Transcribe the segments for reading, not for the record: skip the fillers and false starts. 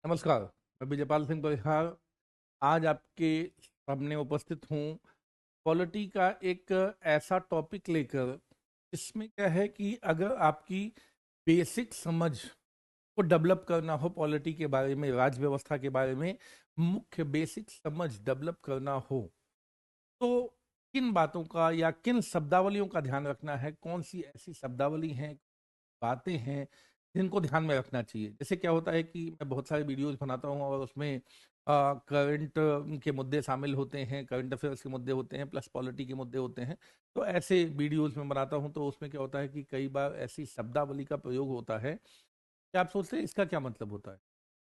नमस्कार। मैं विजयपाल सिंह परिहार आज आपके सामने उपस्थित हूँ पॉलिटी का एक ऐसा टॉपिक लेकर। इसमें क्या है कि अगर आपकी बेसिक समझ को डेवलप करना हो पॉलिटी के बारे में, राज व्यवस्था के बारे में मुख्य बेसिक समझ डेवलप करना हो तो किन बातों का या किन शब्दावलियों का ध्यान रखना है, कौन सी ऐसी शब्दावली हैं, बातें हैं जिनको ध्यान में रखना चाहिए। जैसे क्या होता है कि मैं बहुत सारे वीडियोस बनाता हूँ और उसमें करंट के मुद्दे शामिल होते हैं, करंट अफेयर्स के मुद्दे होते हैं, प्लस पॉलिटी के मुद्दे होते हैं। तो ऐसे वीडियोस में बनाता हूँ तो उसमें क्या होता है कि कई बार ऐसी शब्दावली का प्रयोग होता है कि आप सोचते हैं इसका क्या मतलब होता है।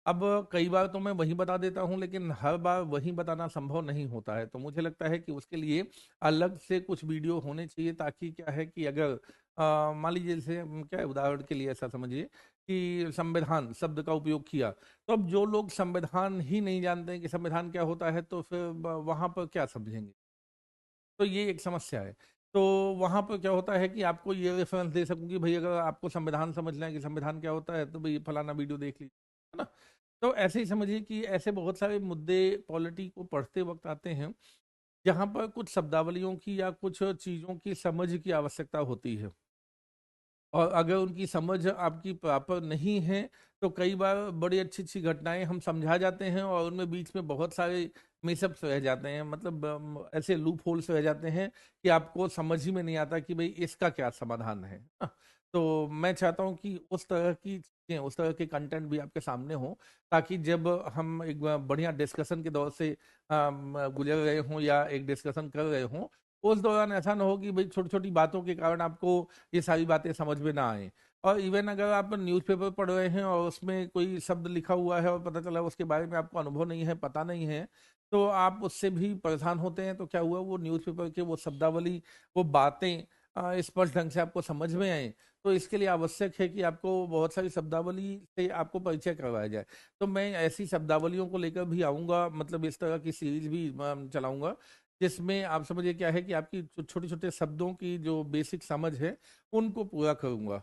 अब कई बार तो मैं वही बता देता हूँ लेकिन हर बार वही बताना संभव नहीं होता है, तो मुझे लगता है कि उसके लिए अलग से कुछ वीडियो होने चाहिए ताकि क्या है कि अगर मान लीजिए जैसे क्या है, उदाहरण के लिए ऐसा समझिए कि संविधान शब्द का उपयोग किया, तो अब जो लोग संविधान ही नहीं जानते हैं कि संविधान क्या होता है तो फिर वहां पर क्या समझेंगे। तो ये एक समस्या है। तो वहां पर क्या होता है कि आपको ये रेफरेंस दे सकूं कि भाई अगर आपको संविधान समझना है कि संविधान क्या होता है तो भाई फलाना वीडियो देख लीजिए, है ना। तो ऐसे ही समझिए कि ऐसे बहुत सारे मुद्दे पॉलिटी को पढ़ते वक्त आते हैं जहां पर कुछ शब्दावलियों की या कुछ चीजों की समझ की आवश्यकता होती है। और अगर उनकी समझ आपकी प्रॉपर नहीं है तो कई बार बड़ी अच्छी अच्छी घटनाएं हम समझा जाते हैं और उनमें बीच में बहुत सारे मिसअप्स रह जाते हैं, मतलब ऐसे लूप होल्स रह जाते हैं कि आपको समझ ही में नहीं आता कि भाई इसका क्या समाधान है ना? तो मैं चाहता हूँ कि उस तरह की चीजें, उस तरह के कंटेंट भी आपके सामने हो ताकि जब हम एक बढ़िया डिस्कशन के दौर से गुजर रहे हों या एक डिस्कशन कर रहे हों, उस दौरान ऐसा ना हो कि भाई छोटी छोटी बातों के कारण आपको ये सारी बातें समझ में ना आए। और इवन अगर आप न्यूज़पेपर पढ़ रहे हैं और उसमें कोई शब्द लिखा हुआ है और पता चला उसके बारे में आपको अनुभव नहीं है, पता नहीं है, तो आप उससे भी परेशान होते हैं। तो क्या हुआ, वो न्यूज़पेपर के वो शब्दावली, वो बातें स्पष्ट ढंग से आपको समझ में आए। तो इसके लिए आवश्यक है कि आपको बहुत सारी शब्दावली से आपको परिचय करवाया जाए। तो मैं ऐसी शब्दावलियों को लेकर भी आऊँगा, मतलब इस तरह की सीरीज भी चलाऊँगा जिसमें आप समझिए क्या है कि आपकी छोटे छोटे शब्दों की जो बेसिक समझ है उनको पूरा करूंगा।